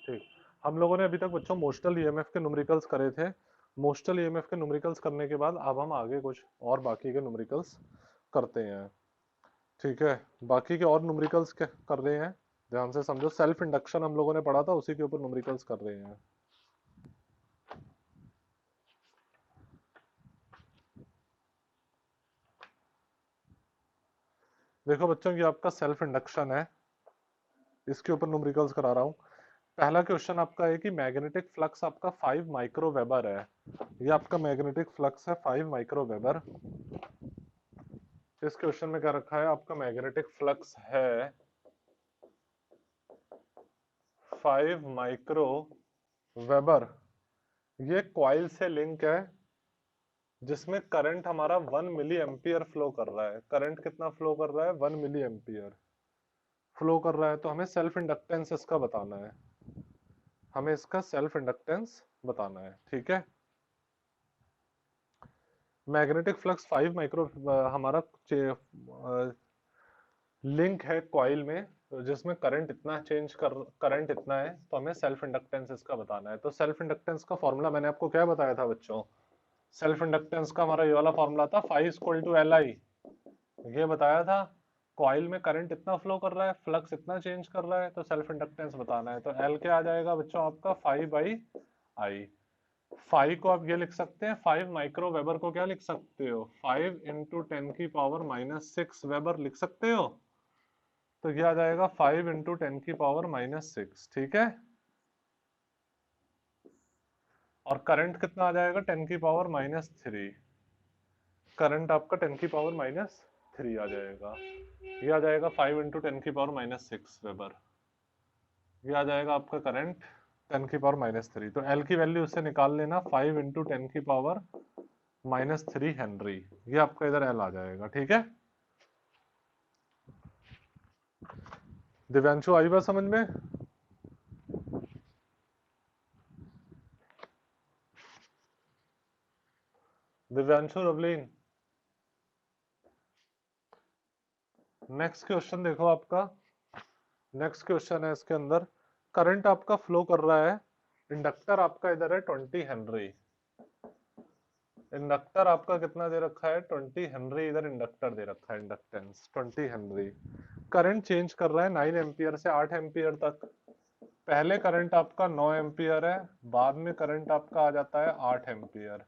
ठीक, हम लोगों ने अभी तक बच्चों मोस्टल ईएमएफ के न्यूमेरिकल्स करे थे। मोस्टल ईएमएफ के न्यूमेरिकल्स करने के बाद अब हम आगे कुछ और बाकी के न्यूमेरिकल्स करते हैं। ठीक है, बाकी के और न्यूमेरिकल्स कर रहे हैं, ध्यान से समझो। सेल्फ इंडक्शन हम लोगों ने पढ़ा था, उसी के ऊपर न्यूमेरिकल्स कर रहे हैं। देखो बच्चों, ये आपका सेल्फ इंडक्शन है, इसके ऊपर न्यूमेरिकल्स करा रहा हूँ। पहला क्वेश्चन आपका है कि मैग्नेटिक फ्लक्स आपका 5 माइक्रो वेबर है। ये आपका मैग्नेटिक फ्लक्स है 5 माइक्रो वेबर। इस क्वेश्चन में क्या रखा है, आपका मैग्नेटिक फ्लक्स है 5 माइक्रो वेबर। ये कॉइल से लिंक है जिसमें करंट हमारा 1 मिली एम्पियर फ्लो कर रहा है। करंट कितना फ्लो कर रहा है, 1 मिली एम्पियर फ्लो कर रहा है। तो हमें सेल्फ इंडक्टेंस इसका बताना है, हमें इसका सेल्फ इंडक्टेंस बताना है। ठीक है, मैग्नेटिक फ्लक्स 5 माइक्रो हमारा लिंक है कॉइल में, तो जिसमें करंट इतना है, तो हमें सेल्फ इंडक्टेंस इसका बताना है। तो सेल्फ इंडक्टेंस का फॉर्मूला मैंने आपको क्या बताया था बच्चों, सेल्फ इंडक्टेंस का हमारा ये वाला फॉर्मूला था, phi equal to L I. ये बताया था, कॉइल में करंट इतना फ्लो कर रहा है, फ्लक्स इतना चेंज कर रहा है, तो सेल्फ इंडक्टेंस बताना है। तो एल क्या आ जाएगा बच्चों आपका, फाई बाई आई। फाइव को आप ये लिख सकते हैं, 5 माइक्रो वेबर को क्या लिख सकते हो, 5 इंटू 10⁻⁻6 वेबर लिख सकते हो। तो ये आ जाएगा 5 इंटू 10⁻⁻6। ठीक है, और करंट कितना आ जाएगा, 10⁻⁻3। करंट आपका 10⁻⁻3 आ जाएगा। ये आ जाएगा 5 इंटू 10⁻⁻6 वेबर। ये आ जाएगा आपका करंट 10⁻⁻3। तो एल की वैल्यू उससे निकाल लेना, 5 इंटू 10⁻⁻3 हेनरी। ये आपका इधर एल आ जाएगा। ठीक है, दिव्यांशु आई बात समझ में? दिव्यांशु, रवलीन, नेक्स्ट क्वेश्चन देखो आपका। नेक्स्ट क्वेश्चन है, इसके अंदर करंट आपका फ्लो कर रहा है, इंडक्टर आपका इधर है 20 हेनरी। इंडक्टर आपका कितना दे रखा है, 20 हेनरी। इधर इंडक्टर दे रखा है, इंडक्टेंस 20 हेनरी। करंट चेंज कर रहा है 9 एम्पियर से 8 एम्पियर तक। पहले करंट आपका 9 एम्पियर है, बाद में करंट आपका आ जाता है 8 एम्पियर।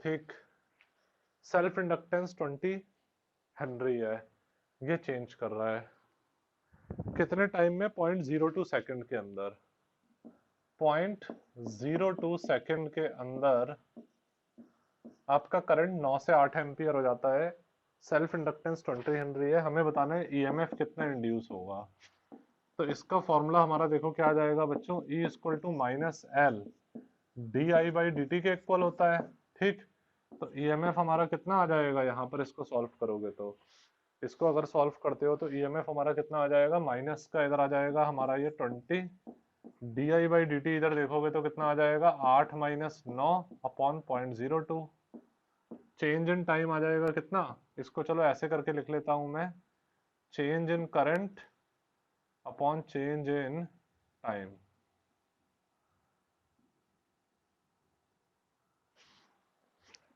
ठीक, सेल्फ इंडक्टेंस 20 हेनरी है, ये चेंज कर रहा है कितने टाइम में, 0.02 सेकंड के अंदर। 0.02 सेकंड के अंदर आपका करंट 9 से 8 एम्पियर हो जाता है। सेल्फ इंडक्टेंस 20 हेनरी है, हमें बताना है ईएमएफ कितना इंड्यूस होगा। तो इसका फॉर्मूला हमारा देखो क्या आ जाएगा बच्चों, E equal to minus L D I by D T के इक्वल होता है। ठीक, तो ईएमएफ हमारा कितना आ जाएगा, यहाँ पर इसको सॉल्व करोगे तो, इसको अगर सॉल्व करते हो तो ईएमएफ हमारा कितना आ जाएगा, माइनस का इधर आ जाएगा हमारा ये 20, D I by D T इधर देखोगे तो कितना आ जाएगा, 8 minus 9 upon 0.02। Change in time आ जाएगा कितना, इसको चलो ऐसे करके लिख लेता हूं मैं, change in current upon change in time.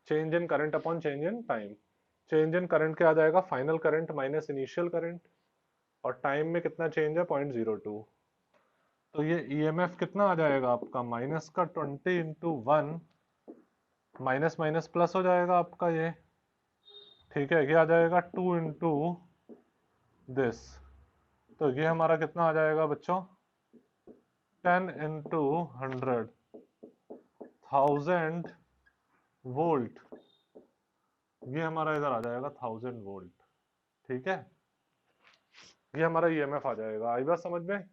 Change in current upon change in time. Change in current क्या आ जाएगा, final current minus initial current, और टाइम में कितना चेंज है, 0.02। तो ये ईएमएफ कितना आ जाएगा आपका, माइनस का 20 इंटू 1, माइनस माइनस प्लस हो जाएगा आपका ये। ठीक है, ये आ जाएगा 2 इंटू दिस। तो ये हमारा कितना आ जाएगा बच्चों, 10 इंटू 100, 1000 वोल्ट। ये हमारा इधर आ जाएगा 1000 वोल्ट। ठीक है, ये हमारा ईएमएफ आ जाएगा। आई बात समझ में?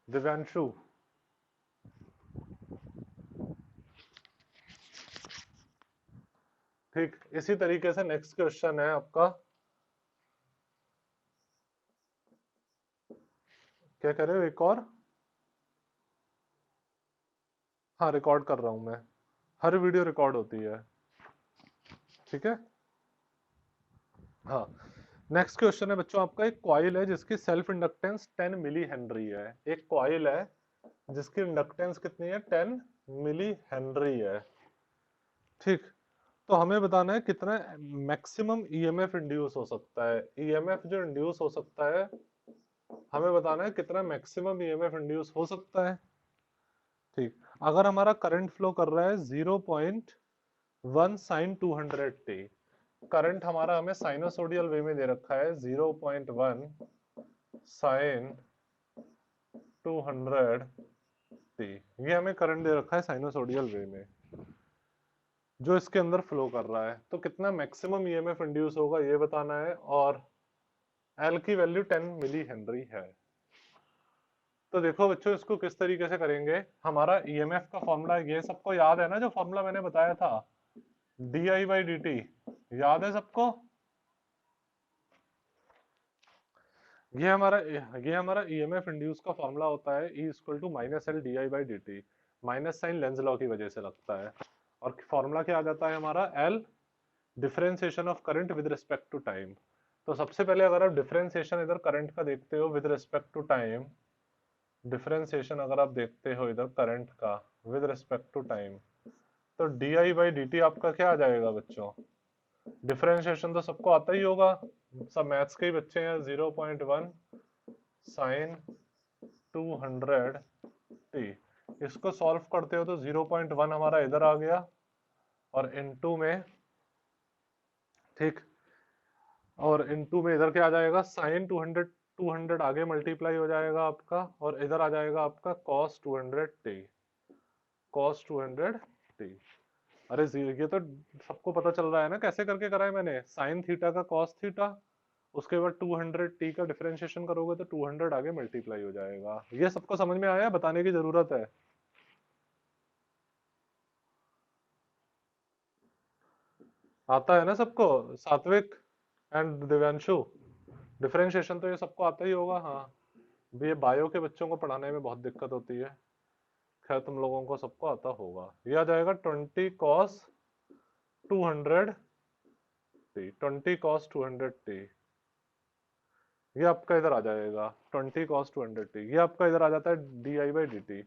दिव्यांशु, ठीक, इसी तरीके से नेक्स्ट क्वेश्चन है आपका, क्या कह रहे हो, एक और? हाँ, रिकॉर्ड कर रहा हूं मैं, हर वीडियो रिकॉर्ड होती है। ठीक है, हाँ, नेक्स्ट क्वेश्चन है बच्चों आपका, एक कॉइल है जिसकी सेल्फ इंडक्टेंस 10 मिली हेनरी है। एक कॉइल है जिसकी इंडक्टेंस कितनी है, 10 मिली हेनरी है। ठीक, तो हमें बताना है कितना मैक्सिमम ईएमएफ इंड्यूस हो सकता है। ईएमएफ जो इंड्यूस हो सकता है, हमें बताना है कितना मैक्सिमम ईएमएफ इंड्यूस हो सकता है। ठीक, अगर हमारा करंट फ्लो कर रहा है 0.1 साइन 200t, करंट हमारा हमें साइनोसोडियल वे में दे रखा है 0.1 साइन 200t, ये हमें करंट दे रखा है साइनोसोडियल वे में जो इसके अंदर फ्लो कर रहा है। तो कितना मैक्सिमम ईएमएफ इंड्यूस होगा ये बताना है, और एल की वैल्यू 10 मिली हेनरी है। तो देखो बच्चों इसको किस तरीके से करेंगे। हमारा ईएमएफ का फॉर्मूला ये सबको याद है ना, जो फॉर्मूला मैंने बताया था, डी बाई डी टी, याद है सबको। ये हमारा ईएमएफ इंड्यूस का फॉर्मूला होता है E equal to minus L D I by D T. Minus sign Lenz law की वजह से लगता है, और फॉर्मूला क्या आ जाता है हमारा, L differentiation of current with respect to time. तो सबसे पहले अगर आप डिफरेंशिएशन इधर करंट का देखते हो with respect to time, differentiation अगर आप देखते हो इधर करंट का विद रिस्पेक्ट टू टाइम, तो D I by D T आपका क्या आ जाएगा बच्चों। डिफरेंशिएशन तो सबको आता ही होगा, सब मैथ्स के ही बच्चे हैं। 0.1 साइन 200t, इसको सॉल्व करते हो तो 0.1 हमारा इधर आ गया, और इनटू में, ठीक, और इनटू में इधर क्या आ जाएगा, साइन 200 आगे मल्टीप्लाई हो जाएगा आपका, और इधर आ जाएगा आपका cos 200t, cos 200t। अरे ये तो सबको पता चल रहा है ना कैसे करके करा है मैंने, साइन थीटा का cos थीटा, उसके बाद 200t का डिफरेंशिएशन करोगे तो 200 आगे मल्टीप्लाई हो जाएगा। ये सबको समझ में आया, बताने की जरूरत है। आता है ना सबको, सात्विक एंड दिव्यांशु, डिफरेंशिएशन तो ये सबको आता ही होगा। हाँ, ये बायो के बच्चों को पढ़ाने में बहुत दिक्कत होती है, खैर तुम लोगों को सबको आता होगा। ये आ जाएगा 20 cos 200t, 20 cos 200t, ये आपका इधर आ जाएगा 20 cos 200t, ये आपका इधर आ जाता है D I by D T.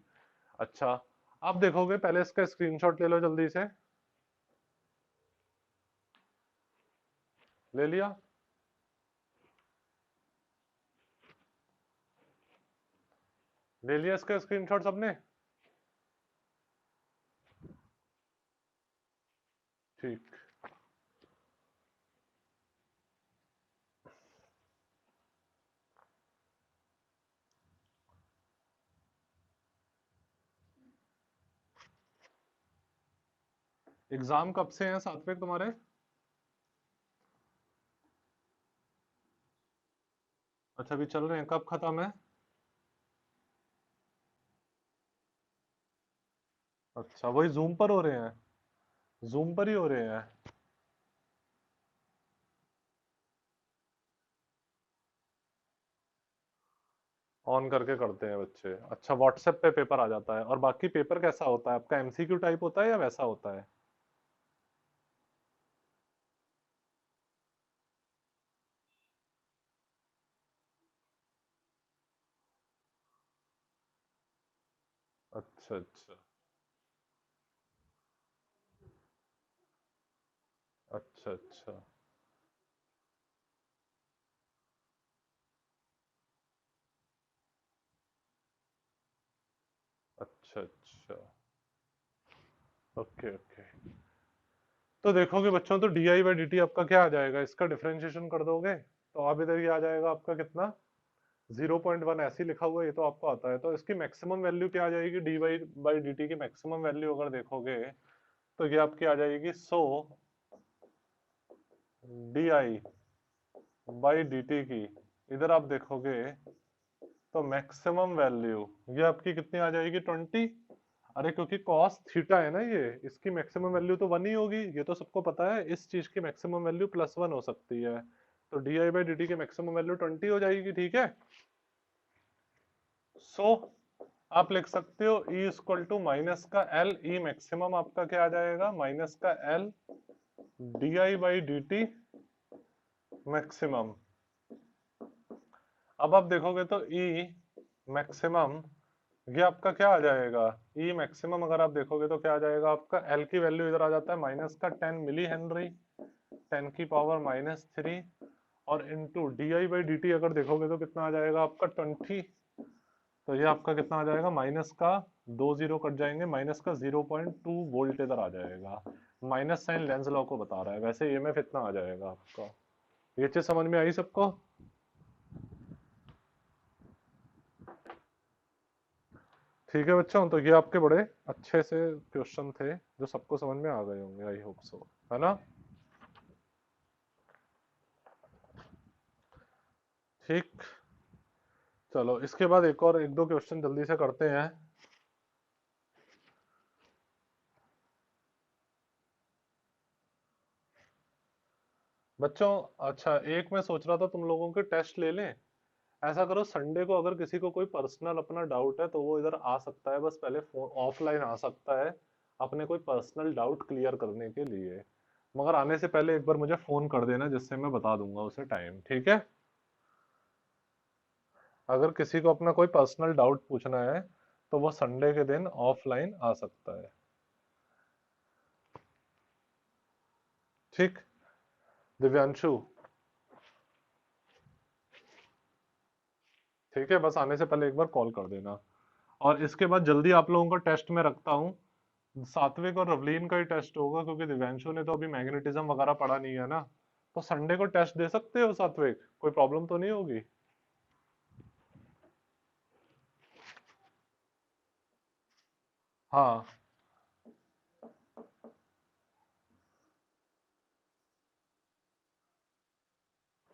अच्छा, आप देखोगे, पहले इसका स्क्रीनशॉट ले लो जल्दी से, ले लिया, ले लिया इसका स्क्रीनशॉट सबने, ठीक। एग्जाम कब से हैं सात्विक तुम्हारे? अच्छा, अभी चल रहे हैं, कब खत्म है? अच्छा, वही जूम पर हो रहे हैं, जूम पर ही हो रहे हैं। ऑन करके करते हैं बच्चे। अच्छा, व्हाट्सएप पे पेपर आ जाता है, और बाकी पेपर कैसा होता है आपका, एमसीक्यू टाइप होता है या वैसा होता है? अच्छा अच्छा अच्छा अच्छा अच्छा अच्छा, ओके ओके। तो देखोगे बच्चों, तो D I by D T आपका क्या आ जाएगा, इसका डिफरेंशिएशन कर दोगे तो आप इधर ये आ जाएगा आपका कितना, 0.1 ऐसे ही लिखा हुआ है, ये तो आपको आता है। तो इसकी मैक्सिमम वैल्यू क्या आ जाएगी, D Y by D T की मैक्सिमम वैल्यू अगर देखोगे तो ये आपकी आ जाएगी 100 D I by D T की। इधर आप देखोगे तो मैक्सिमम वैल्यू ये आपकी कितनी आ जाएगी, 20। अरे क्योंकि cos थीटा है ना, ये इसकी मैक्सिमम वैल्यू तो 1 ही होगी, ये तो सबको पता है। इस चीज की मैक्सिमम वैल्यू +1 हो सकती है, तो D I by D T की मैक्सिमम वैल्यू 20 हो जाएगी, ठीक है। सो आप लिख सकते हो E इक्वल टू माइनस का L, E मैक्सिमम आपका क्या आ जाएगा, माइनस का L D I by D T maximum. अब आप देखोगे तो ई मैक्सिमम, ये आपका क्या आ जाएगा, ई मैक्सिमम अगर आप देखोगे तो क्या आ जाएगा आपका, एल की वैल्यू इधर आ जाता है माइनस का 10 मिली हेनरी, 10 की पावर -3, और into D I by D T अगर देखोगे तो कितना आ जाएगा आपका 20। तो ये आपका कितना आ जाएगा, माइनस का 2 जीरो कट जाएंगे, माइनस का 0.2 वोल्ट इधर आ जाएगा। माइनस साइन लेंस लॉ को बता रहा है, वैसे ईएमएफ इतना आ जाएगा आपका। ये चीज समझ में आई सबको? ठीक है बच्चों, तो ये आपके बड़े अच्छे से क्वेश्चन थे जो सबको समझ में आ गए होंगे, आई होप सो, है ना? ठीक, चलो इसके बाद एक और एक दो क्वेश्चन जल्दी से करते हैं। बच्चों अच्छा, एक मैं सोच रहा था तुम लोगों के टेस्ट ले लें। ऐसा करो, संडे को अगर किसी को कोई पर्सनल अपना डाउट है तो वो इधर आ सकता है, बस पहले फोन ऑफलाइन आ सकता है अपने कोई पर्सनल डाउट क्लियर करने के लिए। मगर आने से पहले एक बार मुझे फोन कर देना, जिससे मैं बता दूंगा उसे टाइम, ठीक है? अगर किसी को अपना कोई पर्सनल डाउट पूछना है तो वो संडे के दिन ऑफलाइन आ सकता है। ठीक, दिव्यांशु, ठीक है, बस आने से पहले एक बार कॉल कर देना। और इसके बाद जल्दी आप लोगों का टेस्ट में रखता हूँ। सात्विक और रवलीन का ही टेस्ट होगा, क्योंकि दिव्यांशु ने तो अभी मैग्नेटिज्म वगैरह पढ़ा नहीं है ना। तो संडे को टेस्ट दे सकते हो सात्विक, कोई प्रॉब्लम तो नहीं होगी? हाँ,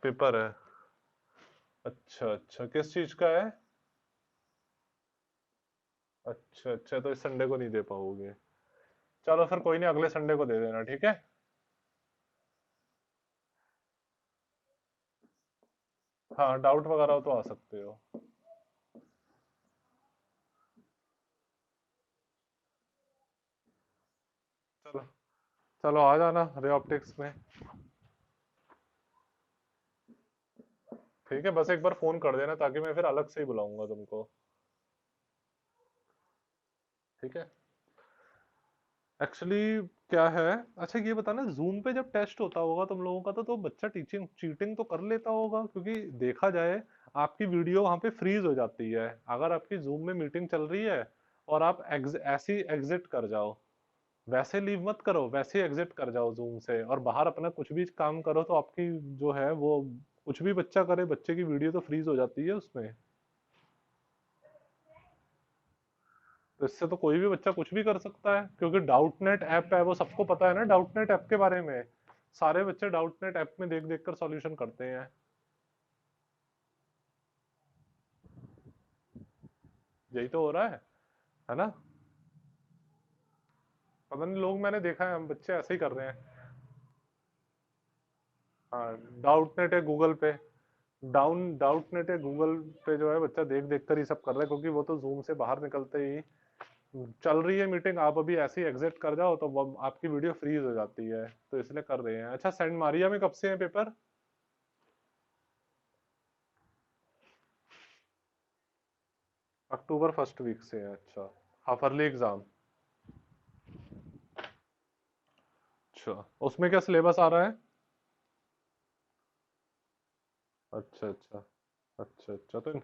पेपर है। अच्छा अच्छा, किस चीज का है? अच्छा अच्छा, तो इस संडे को नहीं दे पाओगे। चलो फिर कोई नहीं, अगले संडे को दे देना, ठीक है? हाँ, डाउट वगैरह हो तो आ सकते हो। चलो, चलो आ जाना रे ऑप्टिक्स में। ठीक है, बस एक बार फोन कर देना ताकि मैं फिर अलग से ही बुलाऊंगा तुमको। ठीक है, एक्चुअली क्या है, अच्छा ये बताना, जूम पे जब टेस्ट होता होगा तुम लोगों का तो बच्चा टीचिंग चीटिंग तो कर लेता होगा, क्योंकि देखा जाए आपकी वीडियो वहां पे फ्रीज हो जाती है अगर आपकी जूम में मीटिंग चल रही है और आप ऐसी एग्जिट कर जाओ। वैसे लीव मत करो, वैसे एग्जिट कर जाओ जूम से और बाहर अपना कुछ भी काम करो, तो आपकी जो है वो, कुछ भी बच्चा करे, बच्चे की वीडियो तो फ्रीज हो जाती है उसमें। तो इससे तो कोई भी बच्चा कुछ भी कर सकता है, क्योंकि डाउटनेट ऐप है, वो सबको पता है ना डाउटनेट ऐप के बारे में। सारे बच्चे डाउटनेट ऐप में देख देख कर सॉल्यूशन करते हैं। यही तो हो रहा है ना? पता नहीं, लोग मैंने देखा है, हम बच्चे ऐसे ही कर रहे हैं। हाँ, डाउटनेट है गूगल पे, डाउटनेट है गूगल पे, जो है बच्चा देख देख कर ही सब कर रहा है, क्योंकि वो तो जूम से बाहर निकलते ही, चल रही है मीटिंग, आप अभी ऐसे ही एग्जिट कर जाओ तो वो आपकी वीडियो फ्रीज हो जाती है, तो इसलिए कर रहे हैं। अच्छा, सेंट मारिया में कब से है पेपर? अक्टूबर फर्स्ट वीक से है, अच्छा। Half-yearly exam. अच्छा, उसमें क्या सिलेबस आ रहा है? अच्छा अच्छा, अच्छा अच्छा, तो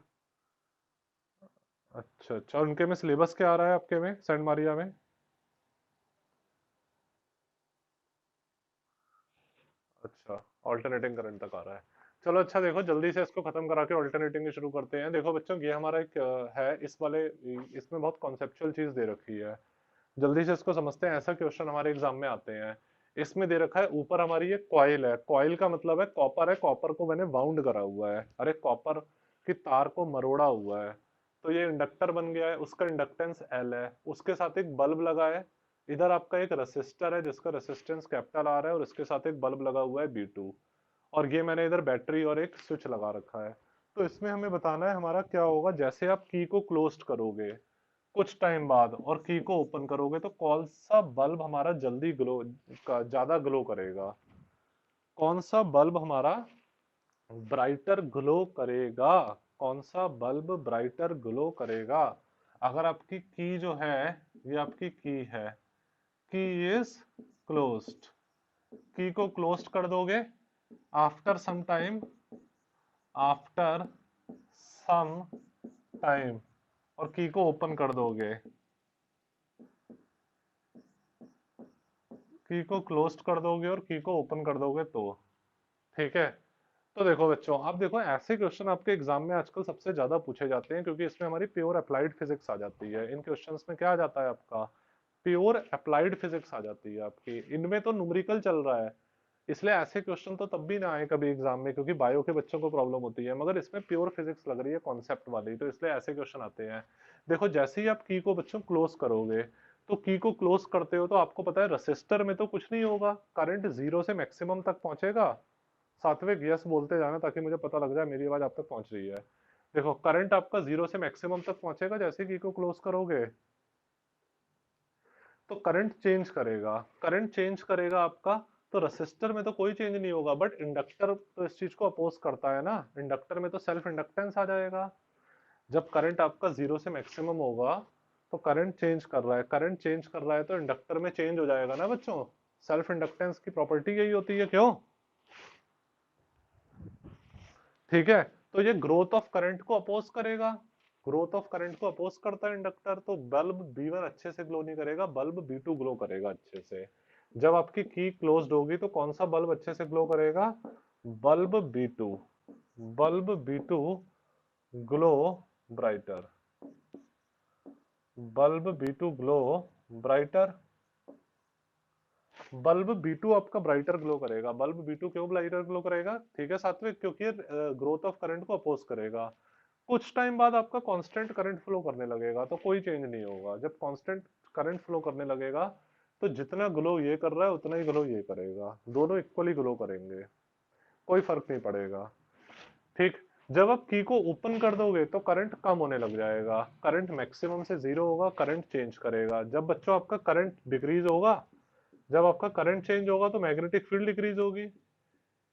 अच्छा अच्छा, उनके में सिलेबस क्या आ रहा है आपके में, सेंट मारिया में? अच्छा, ऑल्टरनेटिंग करंट तक आ रहा है। चलो अच्छा, देखो जल्दी से इसको खत्म करा के ऑल्टरनेटिंग शुरू करते हैं। देखो बच्चों, ये हमारा एक है इस वाले, इसमें बहुत कॉन्सेप्चुअल चीज दे रखी है। जल्दी से इसको समझते हैं, ऐसा क्वेश्चन हमारे एग्जाम में आते हैं। इसमें दे रखा है, ऊपर हमारी ये कॉइल है, कॉइल का मतलब है कॉपर है, कॉपर को मैंने वाउंड करा हुआ है, अरे कॉपर की तार को मरोड़ा हुआ है। तो ये इंडक्टर बन गया है, उसका इंडक्टेंस एल है, उसके साथ एक बल्ब लगा है। इधर आपका एक रेसिस्टर है जिसका रेसिस्टेंस कैपिटल आर है, और इसके साथ एक बल्ब लगा हुआ है बी टू। और ये मैंने इधर बैटरी और एक स्विच लगा रखा है। तो इसमें हमें बताना है हमारा क्या होगा, जैसे आप की को क्लोज करोगे कुछ टाइम बाद और की को ओपन करोगे तो कौन सा बल्ब हमारा जल्दी ग्लो, का ज्यादा ग्लो करेगा? कौन सा बल्ब हमारा ब्राइटर ग्लो करेगा? कौन सा बल्ब ब्राइटर ग्लो करेगा? अगर आपकी की जो है, ये आपकी की है, की इज क्लोज्ड, की को क्लोज्ड कर दोगे after some time, after some time, और की को ओपन कर दोगे, की को क्लोज्ड कर दोगे और की को ओपन कर दोगे तो ठीक है। तो देखो बच्चों, आप देखो ऐसे क्वेश्चन आपके एग्जाम में आजकल सबसे ज्यादा पूछे जाते हैं, क्योंकि इसमें हमारी प्योर अप्लाइड फिजिक्स आ जाती है। इन क्वेश्चंस में क्या आ जाता है आपका? प्योर अप्लाइड फिजिक्स आ जाती है आपकी। इनमें तो न्यूमेरिकल चल रहा है, इसलिए ऐसे क्वेश्चन तो तब भी ना आए कभी एग्जाम में, क्योंकि बायो के बच्चों को प्रॉब्लम होती है, मगर इसमें प्योर फिजिक्स लग रही है कॉन्सेप्ट वाली, तो इसलिए ऐसे क्वेश्चन आते हैं। देखो जैसे ही आप की को बच्चों क्लोज करोगे, तो की को क्लोज करते हो तो आपको पता है रसिस्टर में तो कुछ नहीं होगा, करंट जीरो से मैक्सिमम तक पहुंचेगा। सात्विक यस बोलते जाना ताकि मुझे पता लग जाए मेरी आवाज आप तक पहुंच रही है। देखो करंट आपका जीरो से मैक्सिमम तक पहुंचेगा जैसे की को क्लोज करोगे, तो करंट चेंज करेगा, करंट चेंज करेगा आपका। तो रेसिस्टर में तो कोई चेंज नहीं होगा, बट इंडक्टर तो इस चीज को अपोज करता है ना, इंडक्टर में तो सेल्फ इंडक्टेंस आ जाएगा। जब करंट आपका जीरो से मैक्सिमम होगा, तो करंट चेंज कर रहा है, करंट चेंज कर रहा है तो इंडक्टर में चेंज हो जाएगा ना बच्चों। सेल्फ इंडक्टेंस की प्रॉपर्टी यही होती है, क्यों? ठीक है, तो ये ग्रोथ ऑफ करंट को अपोज करेगा, ग्रोथ ऑफ करंट को अपोज करता है इंडक्टर, तो बल्ब B1 अच्छे से ग्लो नहीं करेगा, बल्ब B2 ग्लो करेगा अच्छे से। जब आपकी की क्लोज्ड होगी तो कौन सा बल्ब अच्छे से ग्लो करेगा? Bulb B2, bulb B2 glow brighter, bulb B2 glow brighter, bulb B2 आपका ब्राइटर ग्लो करेगा। बल्ब B2 क्यों ब्राइटर ग्लो करेगा? ठीक है सात्विक, क्योंकि ग्रोथ ऑफ करंट को अपोज करेगा। कुछ टाइम बाद आपका कांस्टेंट करंट फ्लो करने लगेगा, तो कोई चेंज नहीं होगा। जब कांस्टेंट करंट फ्लो करने लगेगा, तो जितना ग्लो ये कर रहा है उतना ही ग्लो ये करेगा, दोनों इक्वली ग्लो करेंगे, कोई फर्क नहीं पड़ेगा। ठीक, जब आप की को ओपन कर दोगे तो करंट कम होने लग जाएगा, करंट मैक्सिमम से जीरो होगा, करंट चेंज करेगा। जब बच्चों आपका करंट डिक्रीज होगा, जब आपका करंट चेंज होगा तो मैग्नेटिक फील्ड डिक्रीज होगी,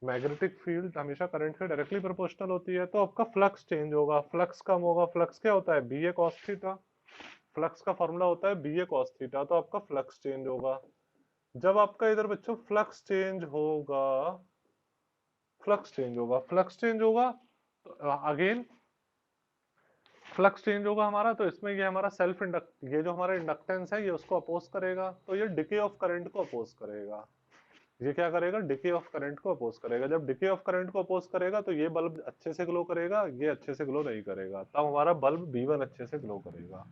मैग्नेटिक फील्ड हमेशा करंट के डायरेक्टली प्रोपोर्शनल होती है, तो आपका फ्लक्स चेंज होगा, फ्लक्स कम होगा। फ्लक्स क्या होता है? B A cos theta, flux का फॉर्मूला होता है बी ए कॉस थीटा, तो आपका फ्लक्स चेंज होगा। जब आपका इधर बच्चों फ्लक्स चेंज होगा, फ्लक्स चेंज होगा, फ्लक्स चेंज होगा, तो अगेन फ्लक्स चेंज होगा हमारा, तो इसमें ये हमारा सेल्फ इंडक्ट, ये जो हमारा इंडक्टेंस है ये उसको अपोज करेगा, तो ये डिके ऑफ करंट को अपोज करेगा। ये क्या करेगा? डिके ऑफ करंट को अपोज करेगा। जब डिके ऑफ करंट को अपोज करेगा तो ये बल्ब अच्छे से ग्लो करेगा, ये अच्छे से ग्लो नहीं करेगा, तब हमारा बल्ब B1 अच्छे से ग्लो करेगा।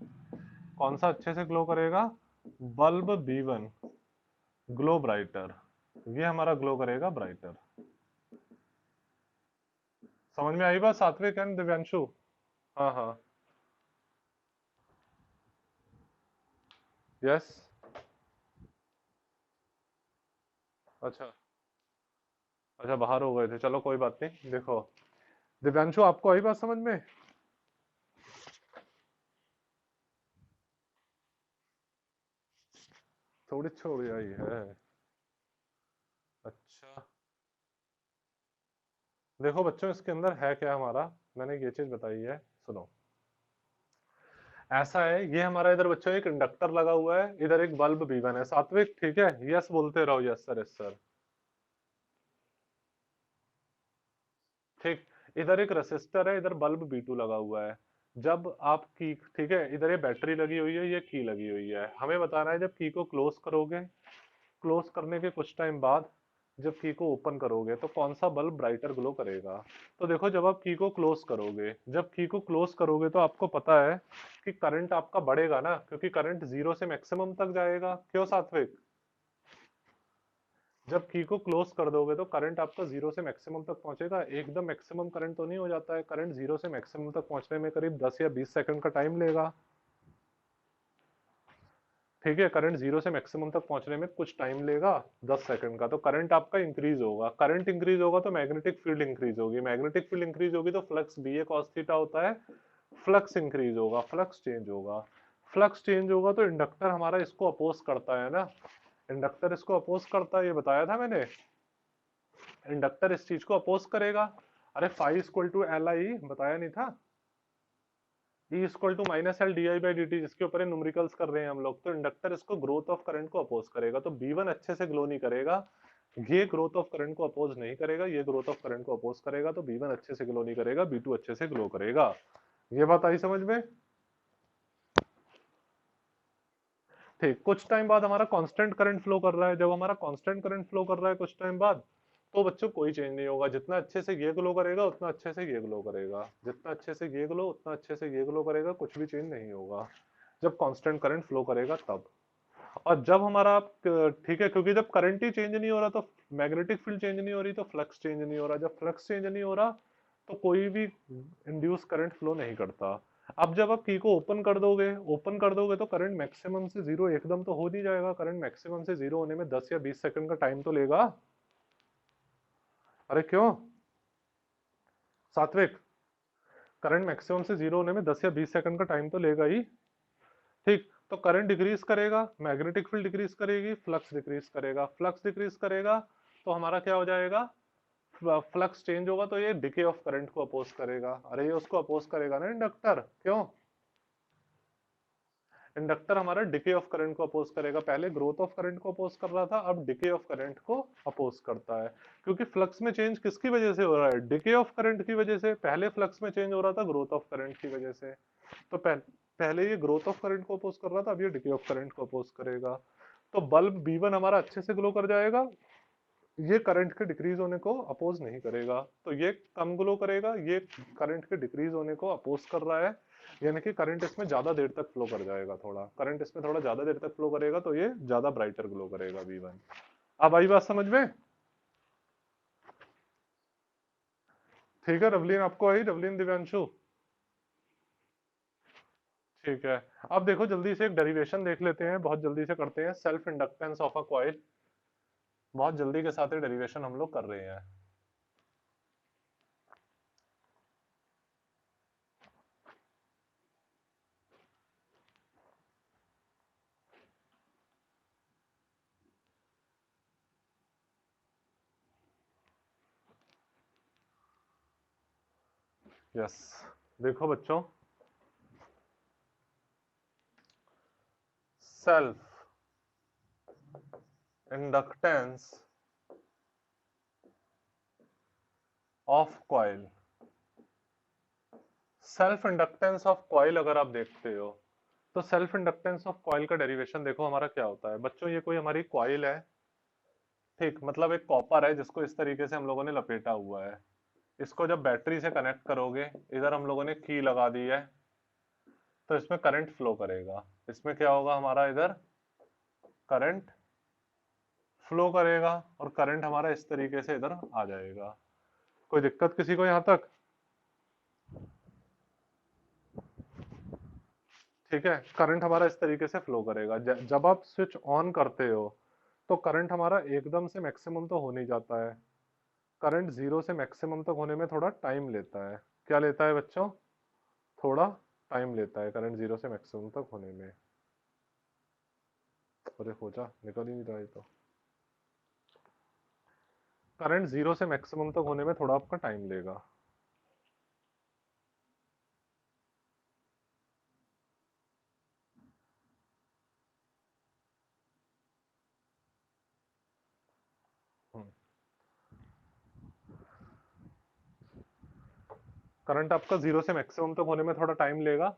कौन सा अच्छे से ग्लो करेगा? बल्ब B1 ग्लो ब्राइटर, ये हमारा ग्लो करेगा ब्राइटर। समझ में आई बात सात्विक एंड दिव्यांशु? हाँ हाँ। यस। अच्छा, अच्छा बाहर हो गए थे, चलो कोई बात नहीं। देखो दिव्यांशु, आपको आई बात समझ में? थोड़ी छोड़ी आई है। अच्छा, देखो बच्चों इसके अंदर है क्या हमारा, मैंने ये चीज बताई है, सुनो। ऐसा है, ये हमारा इधर बच्चों एक इंडक्टर लगा हुआ है, इधर एक बल्ब B1 है। सात्विक ठीक है, यस बोलते रहो, यस सर, यस सर। ठीक, इधर एक रेसिस्टर है, इधर बल्ब B2 लगा हुआ है। जब आप की, ठीक है, इधर ये बैटरी लगी हुई है, ये की लगी हुई है, हमें बताना है जब की को क्लोज करोगे, क्लोज करने के कुछ टाइम बाद जब की को ओपन करोगे तो कौन सा बल्ब ब्राइटर ग्लो करेगा। तो देखो जब आप की को क्लोज करोगे, जब की को क्लोज करोगे तो आपको पता है कि करंट आपका बढ़ेगा ना, क्योंकि करंट जीरो से मैक्सिमम तक जाएगा, क्यों सात्विक? जब की को क्लोज कर दोगे तो करंट आपका जीरो से मैक्सिमम तक पहुंचेगा, एकदम मैक्सिमम करंट तो नहीं हो जाता है, करंट जीरो से मैक्सिमम तक पहुंचने में करीब 10 या 20 सेकंड का टाइम लेगा। ठीक है, करंट जीरो से मैक्सिमम तक पहुंचने में कुछ टाइम लेगा, 10 सेकंड का। तो करंट आपका इंक्रीज होगा, करंट इंक्रीज होगा तो मैग्नेटिक फील्ड इंक्रीज होगी, मैग्नेटिक फील्ड इंक्रीज होगी तो flux B A cos theta होता है, फ्लक्स इंक्रीज होगा, फ्लक्स चेंज होगा। फ्लक्स चेंज होगा तो इंडक्टर हमारा इसको अपोज करता है ना, इंडक्टर इसको अपोज करता है, ये बताया था मैंने। इंडक्टर इस चीज को अपोज करेगा। अरे phi equal to L I बताया नहीं था, E equal to minus L D I by D T, जिसके ऊपर न्यूमेरिकल्स कर रहे हैं हम लोग। तो इंडक्टर इसको ग्रोथ ऑफ करंट को अपोज करेगा, तो B1 अच्छे से ग्लो नहीं करेगा, ये ग्रोथ ऑफ करंट को अपोज नहीं करेगा, ये ग्रोथ ऑफ करंट को अपोज करेगा, तो B1 अच्छे से ग्लो नहीं करेगा, B2 अच्छे से ग्लो करेगा। ये बात आई समझ में? ठीक, कुछ टाइम बाद हमारा कांस्टेंट करंट फ्लो कर रहा है, जब हमारा कांस्टेंट करंट फ्लो कर रहा है कुछ टाइम बाद, तो बच्चों कोई चेंज नहीं होगा, जितना अच्छे से ये ग्लो करेगा उतना अच्छे से ये ग्लो करेगा, जितना अच्छे से ये ग्लो उतना अच्छे से ये ग्लो करेगा, कुछ भी चेंज नहीं होगा जब कांस्टेंट करंट फ्लो करेगा तब। और जब हमारा ठीक है, क्योंकि जब करंट ही चेंज नहीं हो रहा तो मैग्नेटिक फील्ड चेंज नहीं हो रही, तो फ्लक्स चेंज नहीं हो रहा, जब फ्लक्स चेंज नहीं हो रहा तो कोई भी इंड्यूस करंट फ्लो नहीं करता। अब जब आप की को ओपन कर दोगे तो करंट मैक्सिमम से जीरो एकदम तो हो नहीं जाएगा, करंट मैक्सिमम से जीरो होने में 10 या 20 सेकंड का टाइम तो लेगा। अरे क्यों सात्विक, करंट मैक्सिमम से जीरो होने में 10 या 20 सेकंड का टाइम तो लेगा ही। ठीक, तो करंट डिक्रीज करेगा, मैग्नेटिक फील्ड डिक्रीज करेगी, फ्लक्स डिक्रीज करेगा, फ्लक्स डिक्रीज करेगा तो हमारा क्या हो जाएगा, फ्लक्स चेंज होगा तो ये डिके ऑफ करंट को अपोज करेगा। अरे ये उसको अपोज करेगा ना इंडक्टर, क्यों? इंडक्टर हमारा डिके ऑफ करंट को अपोज करेगा, पहले ग्रोथ ऑफ करंट को अपोज कर रहा था, अब डिके ऑफ करंट को अपोज करता है, क्योंकि फ्लक्स में चेंज किसकी वजह से हो रहा है, डिके ऑफ करंट की वजह से। पहले फ्लक्स में चेंज हो रहा था ग्रोथ ऑफ करंट की वजह से, तो पहले ये ग्रोथ ऑफ करंट को अपोज कर रहा था, अब ये डिके ऑफ करंट को अपोज करेगा, तो बल्ब B1 हमारा अच्छे से ग्लो कर जाएगा, ये करंट के डिक्रीज होने को अपोज नहीं करेगा, तो ये कम ग्लो करेगा, ये करंट के डिक्रीज होने को अपोज कर रहा है, यानी कि करंट इसमें ज्यादा देर तक फ्लो कर जाएगा, थोड़ा करंट इसमें थोड़ा ज्यादा देर तक फ्लो करेगा, तो ये ज्यादा ब्राइटर ग्लो करेगा B1। अब आई बात समझ में? ठीक है रवलीन, आपको आई? रवलीन, दिव्यांशु, ठीक है। अब देखो जल्दी से एक डेरिवेशन देख लेते हैं, बहुत जल्दी से करते हैं, self inductance of a coil, बहुत जल्दी के साथ डेरिवेशन हम लोग कर रहे हैं। यस, देखो बच्चों, self inductance of coil, self inductance of coil अगर आप देखते हो तो सेल्फ इंडक्टेंस ऑफ कॉइल का डेरिवेशन देखो हमारा क्या होता है बच्चों। ये कोई हमारी कॉइल है, ठीक, मतलब एक कॉपर है जिसको इस तरीके से हम लोगों ने लपेटा हुआ है, इसको जब बैटरी से कनेक्ट करोगे, इधर हम लोगों ने की लगा दी है, तो इसमें करंट फ्लो करेगा, इसमें क्या होगा हमारा, इधर करंट फ्लो करेगा, और करंट हमारा इस तरीके से इधर आ जाएगा। कोई दिक्कत किसी को यहां तक? ठीक है, करंट हमारा इस तरीके से फ्लो करेगा। जब आप स्विच ऑन करते हो तो करंट हमारा एकदम से मैक्सिमम तो हो नहीं जाता है, करंट जीरो से मैक्सिमम तक होने में थोड़ा टाइम लेता है। क्या लेता है बच्चों? थोड़ा टाइम लेता है करंट जीरो से मैक्सिमम तक होने में। अरे हो जा, निकल ही नहीं रहा है तो। करंट जीरो से मैक्सिमम तक होने में थोड़ा आपका टाइम लेगा। करंट आपका जीरो से मैक्सिमम तक होने में थोड़ा टाइम लेगा,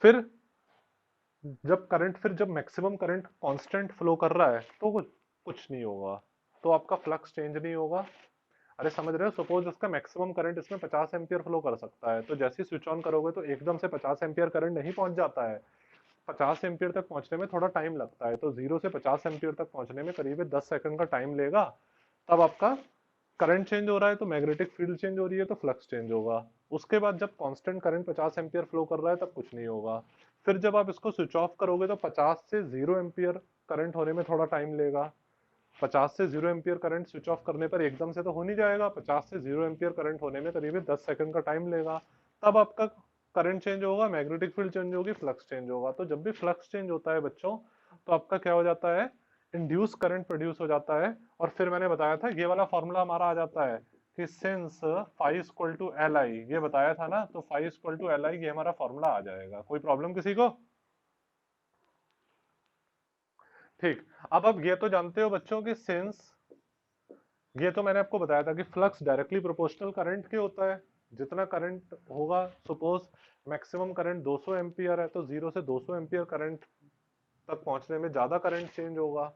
फिर जब मैक्सिमम करंट कांस्टेंट फ्लो कर रहा है तो कुछ नहीं होगा, तो आपका फ्लक्स चेंज नहीं होगा। अरे समझ रहे हो, सपोज इसका मैक्सिमम करंट इसमें 50 एम्पियर फ्लो कर सकता है, तो जैसे ही स्विच ऑन करोगे तो एकदम से 50 एम्पियर करंट नहीं पहुंच जाता है, 50 एम्पियर तक पहुंचने में थोड़ा टाइम लगता है, तो जीरो से 50 एम्पियर तक पहुंचने में करीब 10 सेकंड का टाइम लेगा। तब आपका करंट चेंज हो रहा है तो मैग्नेटिक फील्ड चेंज हो रही है तो फ्लक्स चेंज होगा। उसके बाद जब कांस्टेंट करंट 50 एम्पियर फ्लो कर रहा है तब कुछ नहीं होगा। फिर जब आप इसको स्विच ऑफ करोगे तो 50 से 0 एम्पियर करंट होने में थोड़ा टाइम लेगा। 50 से 0 एम्पियर करंट स्विच ऑफ करने पर एकदम से तो हो नहीं जाएगा, 50 से 0 एम्पियर करंट होने में करीब 10 सेकंड का टाइम लेगा। तब आपका करंट चेंज होगा, मैग्नेटिक फील्ड चेंज होगी, फ्लक्स चेंज होगा। तो जब भी फ्लक्स चेंज होता है बच्चों, तो आपका क्या हो जाता है, इंड्यूस करंट प्रोड्यूस हो जाता है। और फिर मैंने बताया था ये वाला फॉर्मूला हमारा आ जाता है, कि since phi equal to L I, ये बताया था ना, तो phi equal to L I ये हमारा फॉर्मूला आ जाएगा। कोई प्रॉब्लम किसी को? ठीक। अब ये तो जानते हो बच्चों कि सिंस, ये तो मैंने आपको बताया था कि फ्लक्स डायरेक्टली प्रोपोर्शनल करंट के होता है। जितना करंट होगा, सपोज मैक्सिमम करंट 200 एम्पियर है, तो 0 से 200 एम्पियर करंट तक पहुंचने में ज्यादा करंट चेंज होगा,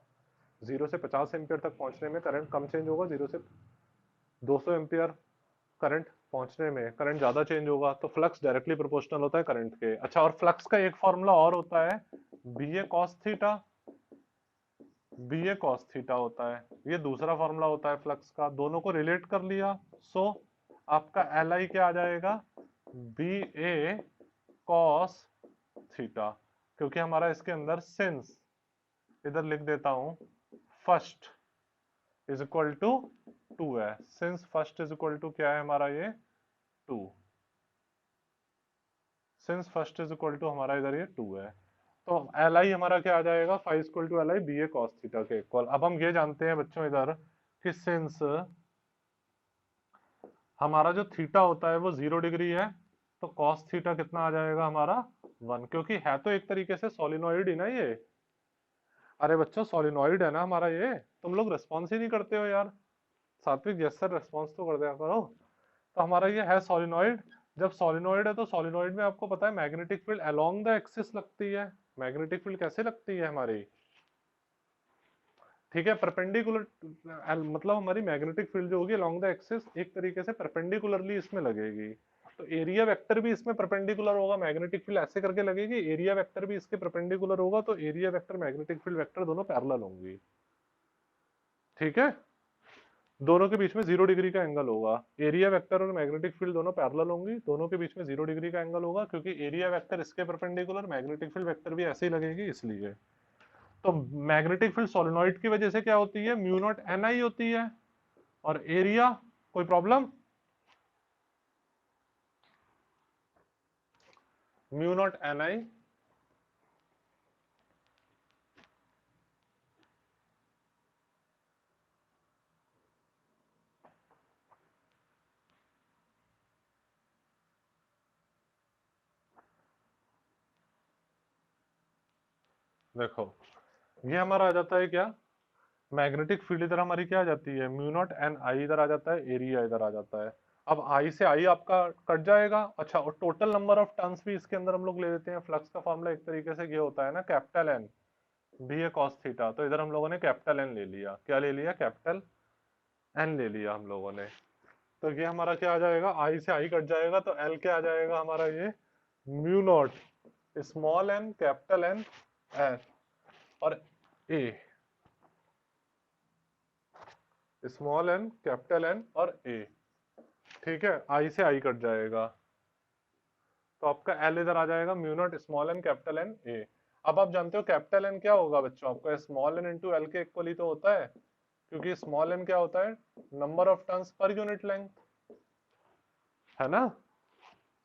0 से 50 एम्पियर तक पहुंचने में करंट कम चेंज होगा, 0 से 200 एम्पियर करंट पहुंचने में करंट ज्यादा चेंज होगा। तो फ्लक्स डायरेक्टली प्रोपोर्शनल होता है करंट के। अच्छा, और फ्लक्स का एक फॉर्मूला और होता है, B A cos theta, B A cos theta होता है, ये दूसरा फॉर्मूला होता है फ्लक्स का। दोनों को रिलेट कर लिया, सो आपका एल आई क्या आ जाएगा, बी ए कॉस थीटा, क्योंकि हमारा इसके अंदर सिंस, इधर लिख देता हूं, फर्स्ट इज इक्वल टू 2 है। Since first is equal to क्या है हमारा, ये 2, since first is equal to हमारा इधर ये 2 है। तो एल आई हमारा क्या आ जाएगा, five equal to L I B A cos theta के इक्वल। अब हम ये जानते हैं बच्चों इधर कि सिंस हमारा जो थीटा होता है वो 0 डिग्री है, तो कॉस थीटा कितना आ जाएगा हमारा 1, क्योंकि है तो एक तरीके से सोलिनॉइड ही ना ये। अरे बच्चों सोलिनॉइड है ना हमारा ये, तुम लोग रिस्पॉन्स ही नहीं करते हो यार। सात्विक यस सर, रिस्पॉन्स तो कर दिया करो। तो हमारा ये है सोलिनॉइड। जब सोलिनॉइड है तो सोलिनॉइड में आपको पता है magnetic field along the axis लगती है। मैग्नेटिक फील्ड कैसे लगती है हमारी, ठीक है, परपेंडिकुलर, मतलब हमारी मैग्नेटिक फील्ड जो होगी अलोंग द एक्सिस एक तरीके से परपेंडिकुलरली इसमें लगेगी। तो एरिया वेक्टर भी इसमें परपेंडिकुलर होगा, मैग्नेटिक फील्ड ऐसे करके लगेगी, एरिया वेक्टर भी इसके परपेंडिकुलर होगा, तो area vector magnetic field vector दोनों पैरेलल होंगी। ठीक है, दोनों के बीच में 0 डिग्री का एंगल होगा। एरिया वेक्टर और मैग्नेटिक फील्ड दोनों पैरेलल होंगी, दोनों के बीच में 0 डिग्री का एंगल होगा, क्योंकि एरिया वेक्टर इसके परपेंडिकुलर, मैग्नेटिक फील्ड वेक्टर भी ऐसे ही लगेगी इसलिए। तो मैग्नेटिक फील्ड सोलिनॉइड की वजह से क्या होती है, म्यू नॉट एन आई होती है। और एरिया, कोई प्रॉब्लम, म्यू नॉट एन आई, देखो ये हमारा आ जाता है क्या, मैग्नेटिक फील्ड इधर हमारी क्या आ जाती है, म्यू नॉट एन आई इधर आ जाता है, एरिया इधर आ जाता है। अब आई से आई आपका कट जाएगा। अच्छा, और टोटल नंबर ऑफ टर्न्स भी इसके अंदर हम लोग ले लेते हैं। फ्लक्स का फॉर्मूला एक तरीके से ये होता है ना, capital N B A cos theta. तो इधर हम लोगों ने कैपिटल एन ले लिया, क्या ले लिया, कैपिटल एन ले लिया हम लोगों ने। तो ये हमारा क्या आ जाएगा, आई से आई कट जाएगा, तो एल क्या आ जाएगा हमारा, ये mu naught small N capital N N और A, small N capital N और ए। ठीक है, आई से आई कट जाएगा, तो आपका एल इधर आ जाएगा, mu naught small N capital N A. अब आप जानते हो कैपिटल एन क्या होगा बच्चों, आपका स्मॉल एन इंटू एल के इक्वल ही तो होता है, क्योंकि स्मॉल एन क्या होता है, नंबर ऑफ टर्न्स पर यूनिट लेंथ, है ना